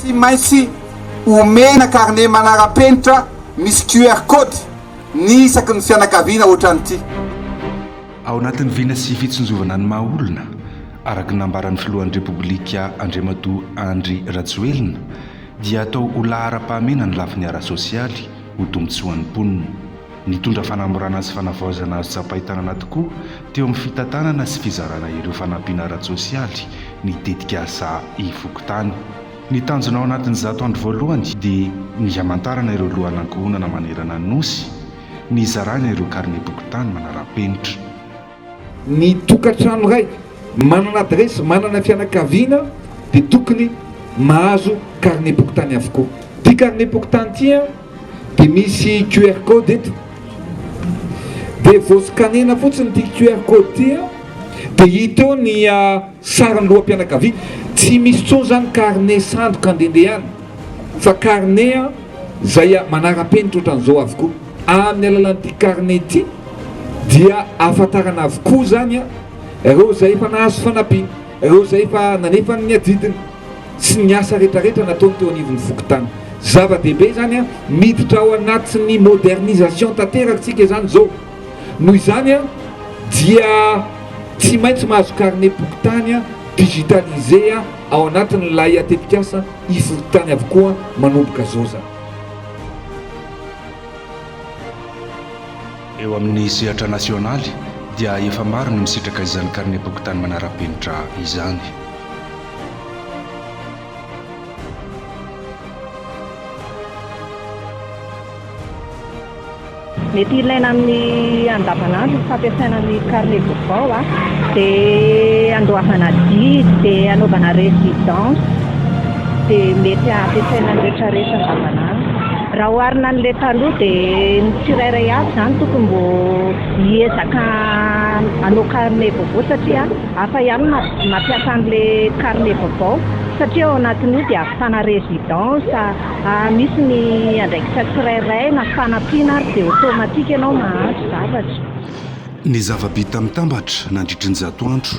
tsy maintsy omena carnet manara-penitra misy QR code ny isaky ny fianakaviana ohatran'ity. Ao anatin'ny vina sy fitsonjovana ny maha-olona araka nambaran'ny filohan'ny repoblika Andriamatoa Andry Rajoelina dia atao ho lahara-pahamena ny lafin'ny ara-sosialy ho tombotsoan'ny mponina. Nitondra fanamorana sy fanavaozana azo tsapahitanana tokoa teo amin'ny fitantanana sy fizarana ireo fanampiana ara-sosialy ny tetika asa ifokotany. Ny tanjona ao anatin'izato andro voalohany dia ny hamantarana ireo lohan'ankohonana manerana ny nosy, ny zarana ireo carnet bokotany manara-penitra. Ny tokantrano ray manana adresy, manana fianakaviana dia tokony mahazo carnet bokotany avokoa. Ty carnet bokotany tia dia misy QR code eto, dia voaskanena fotsiny ty QR code tia dia hita ny sarin'ny loham-pianakaviana. Tsy misy tsony zany carnet sandoka andendehany fa carnet zay manara-penitra ohatran'izao avokoa. Amin'ny alalan'ity carnet ty dia ahafantarana avokoa zany ireo zay efa nahazo fanampiana, ireo zay efa nanefa ny adidiny sy ny asa rehetrarehetra nataony teo anivon'ny fokotany. Zava-dehibe zany miditra ao anatin'ny modernisation tanterakantsika zany zao. Noho izany dia tsy maintsy mahazo carnet bokotany digitalisé ao anatin'ny lay atetikasa ifokotany avokoa manomboka zao zany. Eo amin'ny sehatra nasionaly dia efa maro ny misitraka izany carnet bokotany manara-penitra izany. Mety ilaina amin'ny andavanandro fampiasaina ny carnet vaovao dia andoavana didy dia anaovana résidence dia mety ampiasaina ny rehetrarehetra andavanandro. Raha oharina n'ilay taloha dia ny tsirairay avy zany tokony mbo hiezaka hanao carnet vaovao satria hafa ihany mampiasa an'ilay carnet vaovao satria ao anatin'io dia ahafana résidence, misy ny andraikitra tsirairay na fanampiana ary dia automatique ianao mahazo zavatra. Ny zava-bita mitambatra nandritry ny zato andro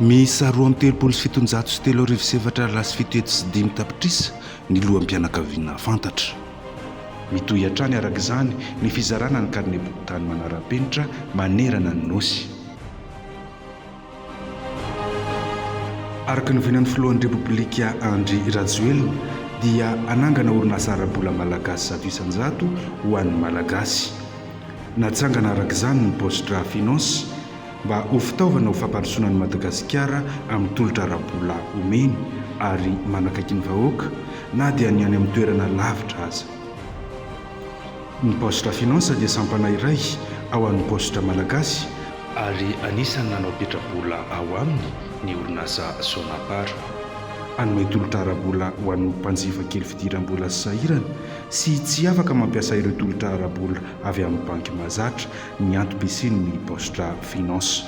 miisa 2,737 tapitrisa ny loham-pianakaviana fantatra. Mitohy hatrany araka izany ny fizarana ny carnet bokotany manara-penitra manerana ny nosy. Araka ny vinan'ny filohan'ny repoblika Andry Rajoelina dia anangana orinasa ara-bola malagasy 700 ho an'ny malagasy. Natsangana araka izany ny postra finance mba ho fitaovana ho fampandrosoana ny Madagasikara amin'ny tolotra ara-bola omeny ary manakaiky ny vahoaka na dia ny any amin'ny toerana lavitra aza. Ny postra finance dia sampana iray ao an'ny postra malagasy ary anisany nanao petrabola ao aminy ny orinasa Sonapar. Anome tolotra ara-bola ho an'ny mpanjifa kely fidiram-bola sy sahirana sy tsy afaka mampiasa ireo tolotra ara-bola avy amin'ny banky mahazatra ny antom-piasiany ny postra finance.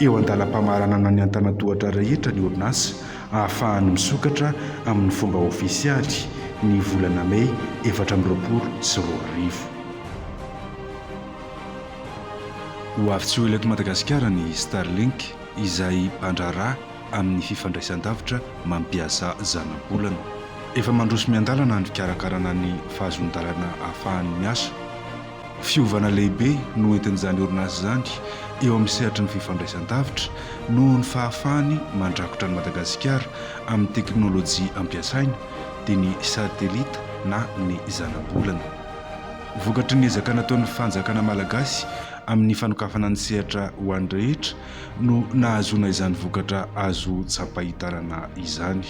Eo andalam-pamaranana ny antanatohatra rehetra ny orinasa ahafahany misokatra amin'ny fomba ofisialy ny volana May 2024. Ho avy tsy ho elato Madagasikara ny Starlink izay mpandraraha amin'ny fifandraisan-davitra mampiasa zana-bolana. Efa mandroso miandalana ny fikarakarana ny fahazon-dalana ahafahany miasa. Fiovana lehibe no entin'izany orinasa zany eo amin'ny sehatra ny fifandraisan-davitra noho ny fahafahany mandrakotra ny Madagasikara amin'ny teknôlôjia ampiasaina dia ny satelita na ny zana-bolana. Vokatry ny ezaka nataon'ny fanjakana malagasy amin'ny fanokafana ny sehatra ho an'ny rehetra no nahazoana izany vokatra azo tsapahitanana izany.